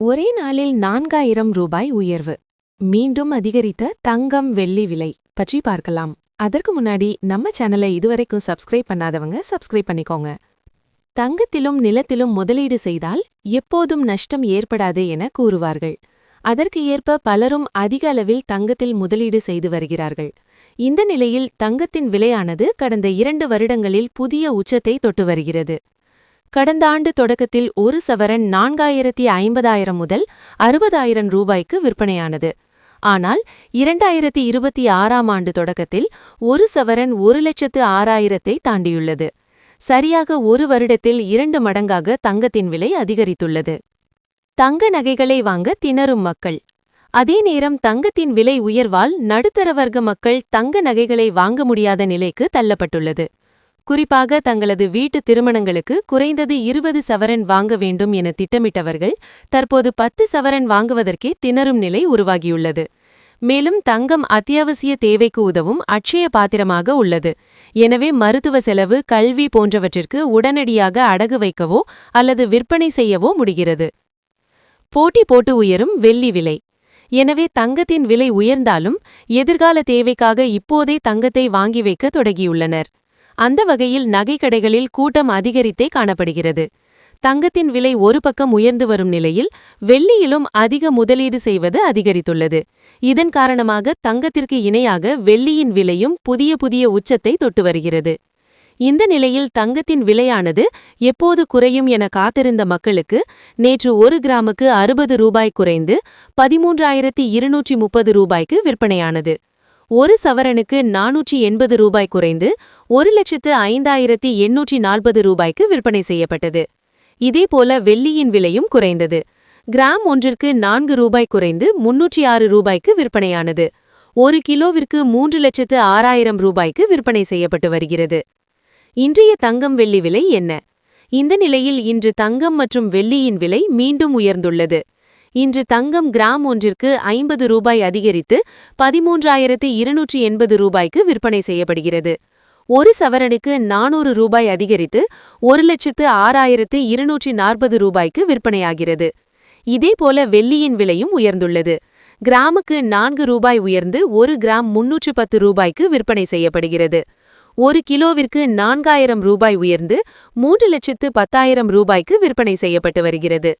ஒரே நாளில் 4000 ரூபாய் உயர்வு. மீண்டும் அதிகரித்த தங்கம் வெள்ளி விலை பற்றி பார்க்கலாம். அதற்கு முன்னாடி நம்ம சேனலை இதுவரைக்கும் சப்ஸ்கிரைப் பண்ணாதவங்க சப்ஸ்கிரைப் பண்ணிக்கோங்க. தங்கத்திலும் நிலத்திலும் முதலீடு செய்தால் எப்போதும் நஷ்டம் ஏற்படாது என கூறுவார்கள். அதற்கு ஏற்ப பலரும் அதிக அளவில் தங்கத்தில் முதலீடு செய்து வருகிறார்கள். இந்த நிலையில் தங்கத்தின் விலையானது கடந்த 2 வருடங்களில் புதிய உச்சத்தை தொட்டு வருகிறது. கடந்த ஆண்டு தொடக்கத்தில் ஒரு சவரன் 4050 முதல் 60,000 ரூபாய்க்கு விற்பனையானது. ஆனால் 2026ஆம் ஆண்டு தொடக்கத்தில் ஒரு சவரன் 1,06,000 தாண்டியுள்ளது. சரியாக ஒரு வருடத்தில் 2 மடங்காக தங்கத்தின் விலை அதிகரித்துள்ளது. தங்க நகைகளை வாங்க திணறும் மக்கள். அதே நேரம் தங்கத்தின் விலை உயர்வால் நடுத்தர வர்க்க மக்கள் தங்க நகைகளை வாங்க முடியாத நிலைக்கு தள்ளப்பட்டுள்ளது. குறிப்பாக தங்களது வீட்டு திருமணங்களுக்கு குறைந்தது 20 சவரன் வாங்க வேண்டும் என திட்டமிட்டவர்கள் தற்போது 10 சவரன் வாங்குவதற்கே திணறும் நிலை உருவாகியுள்ளது. மேலும் தங்கம் அத்தியாவசிய தேவைக்கு உதவும் அட்சய பாத்திரமாக உள்ளது. எனவே மருத்துவ செலவு, கல்வி போன்றவற்றிற்கு உடனடியாக அடகு வைக்கவோ அல்லது விற்பனை செய்யவோ முடிகிறது. போட்டி போட்டு உயரும் வெள்ளி விலை. எனவே தங்கத்தின் விலை உயர்ந்தாலும் எதிர்கால தேவைக்காக இப்போதே தங்கத்தை வாங்கி வைக்க தொடங்கியுள்ளனர். அந்த வகையில் நகைக்கடைகளில் கூட்டம் அதிகரித்தே காணப்படுகிறது. தங்கத்தின் விலை ஒரு பக்கம் உயர்ந்து வரும் நிலையில் வெள்ளியிலும் அதிக முதலீடு செய்வது அதிகரித்துள்ளது. இதன் காரணமாக தங்கத்திற்கு இணையாக வெள்ளியின் விலையும் புதிய உச்சத்தை தொட்டு வருகிறது. இந்த நிலையில் தங்கத்தின் விலையானது எப்போது குறையும் என காத்திருந்த மக்களுக்கு நேற்று 1 கிராமுக்கு 60 ரூபாய் குறைந்து 13,230 ரூபாய்க்கு விற்பனையானது. ஒரு சவரனுக்கு 480 ரூபாய் குறைந்து 1,05,840 ரூபாய்க்கு விற்பனை செய்யப்பட்டது. இதேபோல வெள்ளியின் விலையும் குறைந்தது. கிராம் ஒன்றிற்கு 4 ரூபாய் குறைந்து 306 ரூபாய்க்கு விற்பனையானது. 1 கிலோவிற்கு 3,06,000 ரூபாய்க்கு விற்பனை செய்யப்பட்டு வருகிறது. இன்றைய தங்கம் வெள்ளி விலை என்ன? இந்த நிலையில் இன்று தங்கம் மற்றும் வெள்ளியின் விலை மீண்டும் உயர்ந்துள்ளது. இன்று தங்கம் கிராம் ஒன்றிற்கு 50 ரூபாய் அதிகரித்து 13,280 ரூபாய்க்கு விற்பனை செய்யப்படுகிறது. ஒரு சவரனுக்கு 400 ரூபாய் அதிகரித்து 1,06,240 ரூபாய்க்கு விற்பனையாகிறது. இதேபோல வெள்ளியின் விலையும் உயர்ந்துள்ளது. கிராமுக்கு 4 ரூபாய் உயர்ந்து 1 கிராம் 310 ரூபாய்க்கு விற்பனை செய்யப்படுகிறது. 1 கிலோவிற்கு 4,000 ரூபாய் உயர்ந்து 3,10,000 ரூபாய்க்கு விற்பனை செய்யப்பட்டு வருகிறது.